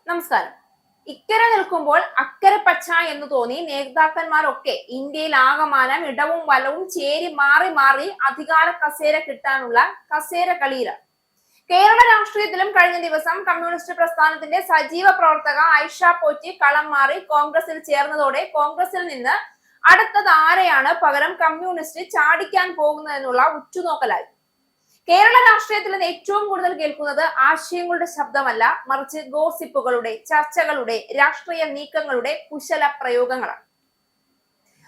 നമസ്കാരം. ഇക്കരെ നിൽക്കുമ്പോൾ അക്കരെ പച്ച എന്ന് തോന്നി നേതാക്കന്മാരൊക്കെ ഇന്ത്യയിൽ ആകമാനം ഇടവും വലവും ചേരി മാറി മാറി അധികാര കസേര കിട്ടാനുള്ള കസേര കളിയിലാണ്. കേരള രാഷ്ട്രീയത്തിലും കഴിഞ്ഞ ദിവസം കമ്മ്യൂണിസ്റ്റ് പ്രസ്ഥാനത്തിന്റെ സജീവ പ്രവർത്തക ഐഷ പോറ്റി കളം മാറി കോൺഗ്രസിൽ ചേർന്നതോടെ കോൺഗ്രസിൽ നിന്ന് അടുത്തത് ആരെയാണ് പകരം കമ്മ്യൂണിസ്റ്റ് ചാടിക്കാൻ പോകുന്നതെന്നുള്ള ഉറ്റുനോക്കലായി. കേരള രാഷ്ട്രീയത്തിൽ നിന്ന് ഏറ്റവും കൂടുതൽ കേൾക്കുന്നത് ആശയങ്ങളുടെ ശബ്ദമല്ല, മറിച്ച് ഗോസിപ്പുകളുടെ, ചർച്ചകളുടെ, രാഷ്ട്രീയ നീക്കങ്ങളുടെ കുശല പ്രയോഗങ്ങളാണ്.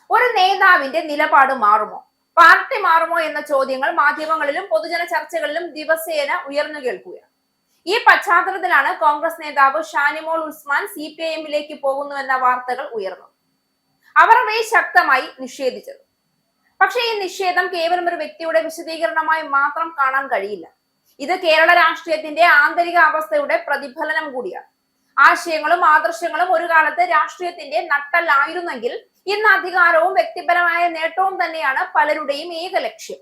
ഒരു നേതാവിന്റെ നിലപാട് മാറുമോ, പാർട്ടി മാറുമോ എന്ന ചോദ്യങ്ങൾ മാധ്യമങ്ങളിലും പൊതുജന ചർച്ചകളിലും ദിവസേന ഉയർന്നു കേൾക്കുകയാണ്. ഈ പശ്ചാത്തലത്തിലാണ് കോൺഗ്രസ് നേതാവ് ഷാനിമോൾ ഉസ്മാൻ CPIM-ലേക്ക് പോകുന്നുവെന്ന വാർത്തകൾ ഉയർന്നത്. അവർ അവയെ ശക്തമായി നിഷേധിച്ചത്. പക്ഷേ ഈ നിഷേധം കേവലം ഒരു വ്യക്തിയുടെ വിശദീകരണമായി മാത്രം കാണാൻ കഴിയില്ല. ഇത് കേരള രാഷ്ട്രീയത്തിന്റെ ആന്തരിക അവസ്ഥയുടെ പ്രതിഫലനം കൂടിയാണ്. ആശയങ്ങളും ആദർശങ്ങളും ഒരു കാലത്ത് രാഷ്ട്രീയത്തിന്റെ നട്ടെല്ലായിരുന്നെങ്കിൽ ഇന്ന് അധികാരവും വ്യക്തിപരമായ നേട്ടവും തന്നെയാണ് പലരുടെയും ഏക ലക്ഷ്യം.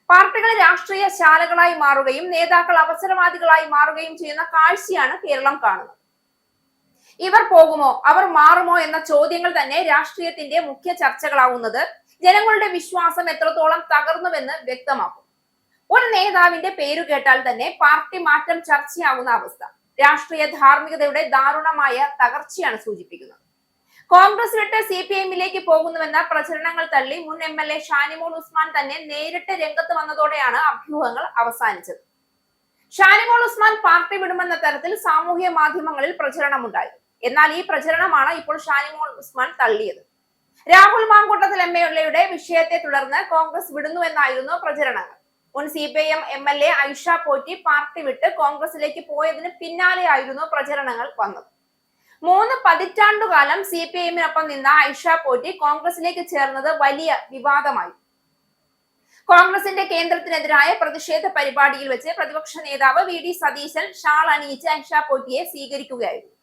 പാർട്ടികൾ രാഷ്ട്രീയ ശാലകളായി മാറുകയും നേതാക്കൾ അവസരവാദികളായി മാറുകയും ചെയ്യുന്ന കാഴ്ചയാണ് കേരളം കാണുന്നത്. ഇവർ പോകുമോ, അവർ മാറുമോ എന്ന ചോദ്യങ്ങൾ തന്നെ രാഷ്ട്രീയത്തിന്റെ മുഖ്യ ചർച്ചകളാവുന്നത് ജനങ്ങളുടെ വിശ്വാസം എത്രത്തോളം തകർന്നുവെന്ന് വ്യക്തമാക്കും. ഒരു നേതാവിന്റെ പേരു കേട്ടാൽ തന്നെ പാർട്ടി മാറ്റം ചർച്ചയാവുന്ന അവസ്ഥ രാഷ്ട്രീയ ധാർമ്മികതയുടെ ദാരുണമായ തകർച്ചയാണ് സൂചിപ്പിക്കുന്നത്. കോൺഗ്രസ് വിട്ട് CPIM-ലേക്ക് പോകുന്നുവെന്ന പ്രചരണങ്ങൾ തള്ളി മുൻ MLA ഷാനിമോൾ ഉസ്മാൻ തന്നെ നേരിട്ട് രംഗത്ത് വന്നതോടെയാണ് അഭ്യൂഹങ്ങൾ അവസാനിച്ചത്. ഷാനിമോൾ ഉസ്മാൻ പാർട്ടി വിടുമെന്ന തരത്തിൽ സാമൂഹ്യ മാധ്യമങ്ങളിൽ പ്രചരണമുണ്ടായി. എന്നാൽ ഈ പ്രചരണമാണ് ഇപ്പോൾ ഷാനിമോൾ ഉസ്മാൻ തള്ളിയത്. രാഹുൽ മാങ്കൂട്ടത്തിൽ MLA-യുടെ വിഷയത്തെ തുടർന്ന് കോൺഗ്രസ് വിടുന്നുവെന്നായിരുന്നു പ്രചരണങ്ങൾ. മുൻ CPIM MLA Aisha Potti party വിട്ട് കോൺഗ്രസിലേക്ക് പോയതിന് പിന്നാലെയായിരുന്നു പ്രചരണങ്ങൾ വന്നത്. 3 പതിറ്റാണ്ടുകാലം CPIM-നൊപ്പം നിന്ന ഐഷ പോറ്റി കോൺഗ്രസിലേക്ക് ചേർന്നത് വലിയ വിവാദമായി. കോൺഗ്രസിന്റെ കേന്ദ്രത്തിനെതിരായ പ്രതിഷേധ പരിപാടിയിൽ വെച്ച് പ്രതിപക്ഷ നേതാവ് VD സതീശൻ ഷാൾ അണിയിച്ച് ഐഷ പോറ്റിയെ സ്വീകരിക്കുകയായിരുന്നു.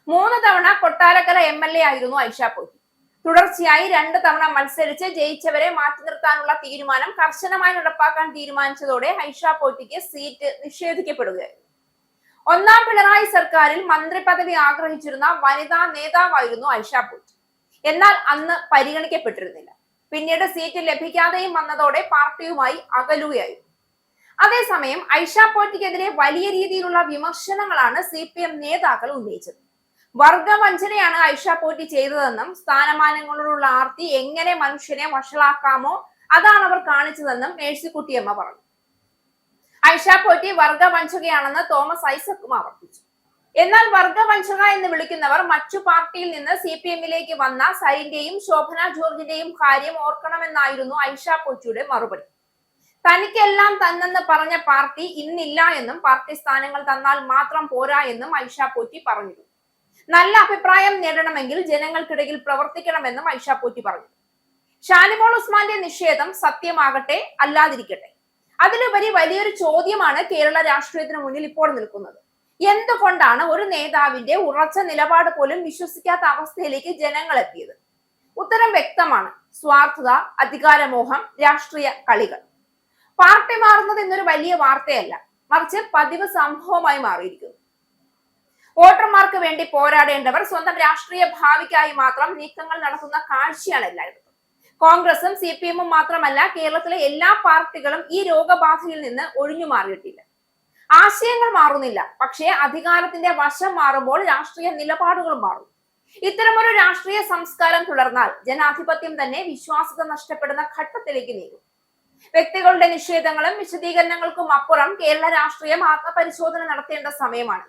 3 തവണ കൊട്ടാരക്കര MLA ആയിരുന്നു ഐഷ പോറ്റി. തുടർച്ചയായി 2 തവണ മത്സരിച്ച് ജയിച്ചവരെ മാറ്റി നിർത്താനുള്ള തീരുമാനം കർശനമായി നടപ്പാക്കാൻ തീരുമാനിച്ചതോടെ ഐഷ പോറ്റിക്ക് സീറ്റ് നിഷേധിക്കപ്പെടുകയായിരുന്നു. 1ാം പിണറായി സർക്കാരിൽ മന്ത്രി പദവി ആഗ്രഹിച്ചിരുന്ന വനിതാ നേതാവായിരുന്നു ഐഷ പോറ്റി. എന്നാൽ അന്ന് പരിഗണിക്കപ്പെട്ടിരുന്നില്ല. പിന്നീട് സീറ്റ് ലഭിക്കാതെയും വന്നതോടെ പാർട്ടിയുമായി അകലുകയായിരുന്നു. അതേസമയം ഐഷ പോറ്റിക്കെതിരെ വലിയ രീതിയിലുള്ള വിമർശനങ്ങളാണ് CPM നേതാക്കൾ ഉന്നയിച്ചത്. വർഗവഞ്ചനയാണ് ഐഷ പോറ്റി ചെയ്തതെന്നും സ്ഥാനമാനങ്ങളോടുള്ള ആർത്തി എങ്ങനെ മനുഷ്യനെ വഷളാക്കാമോ അതാണ് അവർ കാണിച്ചതെന്നും മേഴ്സിക്കുട്ടിയമ്മ പറഞ്ഞു. ഐഷ പോറ്റി വർഗവഞ്ചകയാണെന്ന് തോമസ് ഐസക്കും ആവർത്തിച്ചു. എന്നാൽ വർഗവഞ്ചക എന്ന് വിളിക്കുന്നവർ മറ്റു പാർട്ടിയിൽ നിന്ന് CPM-ലേക്ക് വന്ന സരിന്റെയും ശോഭന ജോർജിന്റെയും കാര്യം ഓർക്കണമെന്നായിരുന്നു ഐഷ പോറ്റിയുടെ മറുപടി. തനിക്കെല്ലാം തന്നെന്ന് പറഞ്ഞ പാർട്ടി ഇന്നില്ല എന്നും പാർട്ടി സ്ഥാനങ്ങൾ തന്നാൽ മാത്രം പോരാ എന്നും ഐഷ പോറ്റി പറഞ്ഞിരുന്നു. നല്ല അഭിപ്രായം നേടണമെങ്കിൽ ജനങ്ങൾക്കിടയിൽ പ്രവർത്തിക്കണമെന്നും ഐഷ പോറ്റി പറഞ്ഞു. ഷാനിമോൾ ഉസ്മാന്റെ നിഷേധം സത്യമാകട്ടെ അല്ലാതിരിക്കട്ടെ, അതിലുപരി വലിയൊരു ചോദ്യമാണ് കേരള രാഷ്ട്രീയത്തിന് മുന്നിൽ ഇപ്പോൾ നിൽക്കുന്നത്. എന്തുകൊണ്ടാണ് ഒരു നേതാവിന്റെ ഉറച്ച നിലപാട് പോലും വിശ്വസിക്കാത്ത അവസ്ഥയിലേക്ക് ജനങ്ങൾ എത്തിയത്? ഉത്തരം വ്യക്തമാണ്. സ്വാർത്ഥത, അധികാരമോഹം, രാഷ്ട്രീയ കളികൾ. പാർട്ടി മാറുന്നത് എന്നൊരു വലിയ വാർത്തയല്ല, മറിച്ച് പതിവ് സംഭവമായി മാറിയിരിക്കുന്നു. വോട്ടർമാർക്ക് വേണ്ടി പോരാടേണ്ടവർ സ്വന്തം രാഷ്ട്രീയ ഭാവിക്കായി മാത്രം നീക്കങ്ങൾ നടത്തുന്ന കാഴ്ചയാണ് എല്ലായിടത്തും. കോൺഗ്രസും CPM-ഉം മാത്രമല്ല, കേരളത്തിലെ എല്ലാ പാർട്ടികളും ഈ രോഗബാധയിൽ നിന്ന് ഒഴിഞ്ഞു മാറിയിട്ടില്ല. ആശയങ്ങൾ മാറുന്നില്ല, പക്ഷേ അധികാരത്തിന്റെ വശം മാറുമ്പോൾ രാഷ്ട്രീയ നിലപാടുകൾ മാറും. ഇത്തരമൊരു രാഷ്ട്രീയ സംസ്കാരം തുടർന്നാൽ ജനാധിപത്യം തന്നെ വിശ്വാസ്യത നഷ്ടപ്പെടുന്ന ഘട്ടത്തിലേക്ക് നീങ്ങും. വ്യക്തികളുടെ നിഷേധങ്ങളും വിശദീകരണങ്ങൾക്കും അപ്പുറം കേരള രാഷ്ട്രീയം ആത്മപരിശോധന നടത്തേണ്ട സമയമാണ്.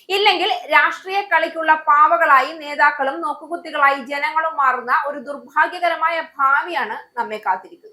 ഇല്ലെങ്കിൽ രാഷ്ട്രീയ കളിക്കുള്ള പാവകളായി നേതാക്കളും നോക്കുകുത്തികളായി ജനങ്ങളും മാറുന്ന ഒരു ദുർഭാഗ്യകരമായ ഭാവിയാണ് നമ്മെ കാത്തിരിക്കുന്നത്.